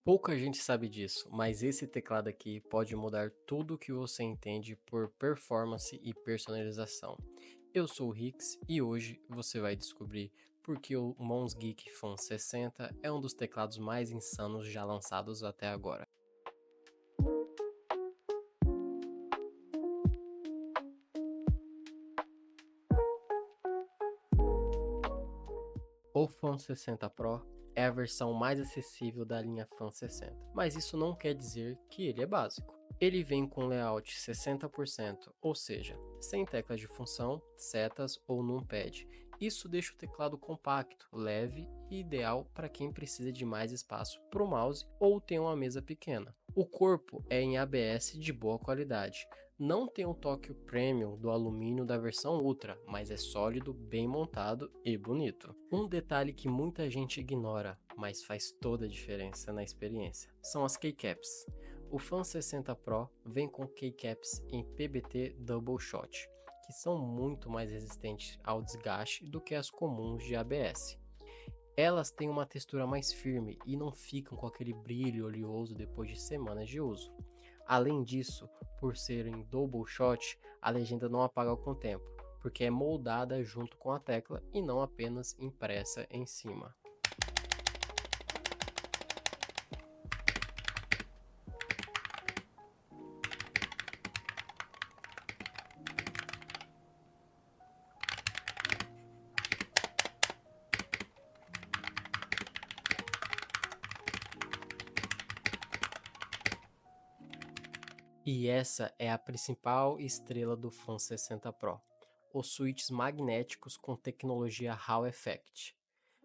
Pouca gente sabe disso, mas esse teclado aqui pode mudar tudo o que você entende por performance e personalização. Eu sou o Rix e hoje você vai descobrir por que o Mons Geek Fan 60 é um dos teclados mais insanos já lançados até agora. O Fan 60 Pro é a versão mais acessível da linha Fan 60, mas isso não quer dizer que ele é básico. Ele vem com layout 60%, ou seja, sem teclas de função, setas ou numpad. Isso deixa o teclado compacto, leve e ideal para quem precisa de mais espaço para o mouse ou tem uma mesa pequena. O corpo é em ABS de boa qualidade. Não tem o toque premium do alumínio da versão Ultra, mas é sólido, bem montado e bonito. Um detalhe que muita gente ignora, mas faz toda a diferença na experiência, são as keycaps. O Fan 60 Pro vem com keycaps em PBT Double Shot, que são muito mais resistentes ao desgaste do que as comuns de ABS. Elas têm uma textura mais firme e não ficam com aquele brilho oleoso depois de semanas de uso. Além disso, por serem double shot, a legenda não apaga com o tempo, porque é moldada junto com a tecla e não apenas impressa em cima. E essa é a principal estrela do Fan 60 Pro, os switches magnéticos com tecnologia Hall Effect.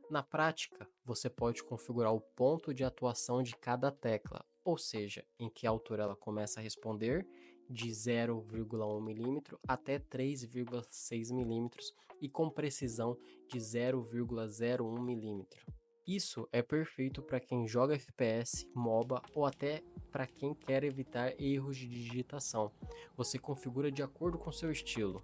Na prática, você pode configurar o ponto de atuação de cada tecla, ou seja, em que altura ela começa a responder, de 0,1 mm até 3,6 mm e com precisão de 0,01 mm. Isso é perfeito para quem joga FPS, MOBA ou até para quem quer evitar erros de digitação. Você configura de acordo com seu estilo.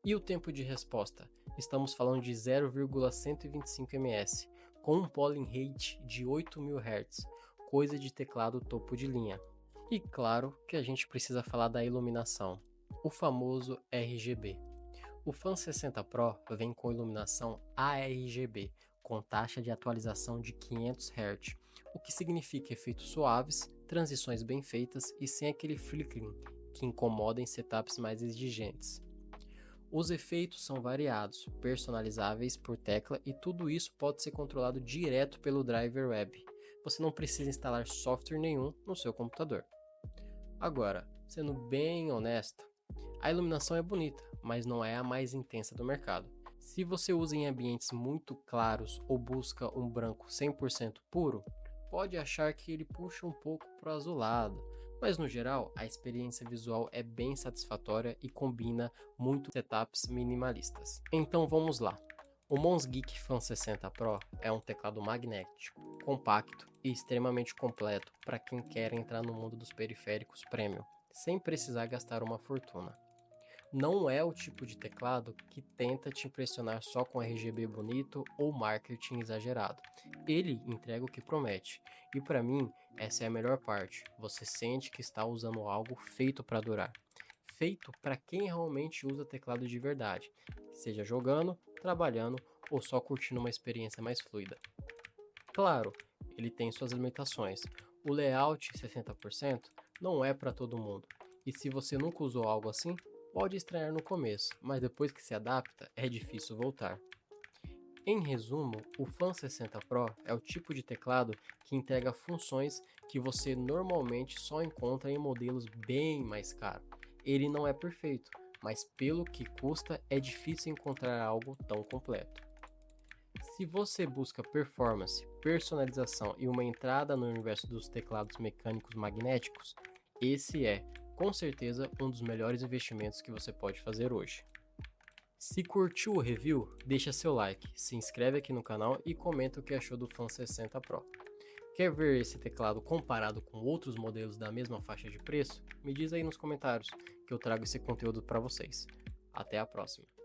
E o tempo de resposta? Estamos falando de 0,125 ms, com um polling rate de 8000 Hz, coisa de teclado topo de linha. E claro que a gente precisa falar da iluminação, o famoso RGB. O Fan 60 Pro vem com iluminação ARGB, com taxa de atualização de 500 Hz, o que significa efeitos suaves, transições bem feitas e sem aquele flickering que incomoda em setups mais exigentes. Os efeitos são variados, personalizáveis por tecla e tudo isso pode ser controlado direto pelo driver web. Você não precisa instalar software nenhum no seu computador. Agora, sendo bem honesto, a iluminação é bonita, mas não é a mais intensa do mercado. Se você usa em ambientes muito claros ou busca um branco 100% puro, pode achar que ele puxa um pouco para o azulado, mas no geral a experiência visual é bem satisfatória e combina muito setups minimalistas. Então vamos lá. O Mons Geek Fan 60 Pro é um teclado magnético, compacto e extremamente completo para quem quer entrar no mundo dos periféricos premium, sem precisar gastar uma fortuna. Não é o tipo de teclado que tenta te impressionar só com RGB bonito ou marketing exagerado. Ele entrega o que promete. E para mim, essa é a melhor parte. Você sente que está usando algo feito para durar. Feito para quem realmente usa teclado de verdade, seja jogando, trabalhando ou só curtindo uma experiência mais fluida. Claro, ele tem suas limitações. O layout 60% não é para todo mundo. E se você nunca usou algo assim, pode estranhar no começo, mas depois que se adapta, é difícil voltar. Em resumo, o Fan 60 Pro é o tipo de teclado que entrega funções que você normalmente só encontra em modelos bem mais caros. Ele não é perfeito, mas pelo que custa é difícil encontrar algo tão completo. Se você busca performance, personalização e uma entrada no universo dos teclados mecânicos magnéticos, esse é, com certeza, um dos melhores investimentos que você pode fazer hoje. Se curtiu o review, deixa seu like, se inscreve aqui no canal e comenta o que achou do Fan 60 Pro. Quer ver esse teclado comparado com outros modelos da mesma faixa de preço? Me diz aí nos comentários que eu trago esse conteúdo para vocês. Até a próxima!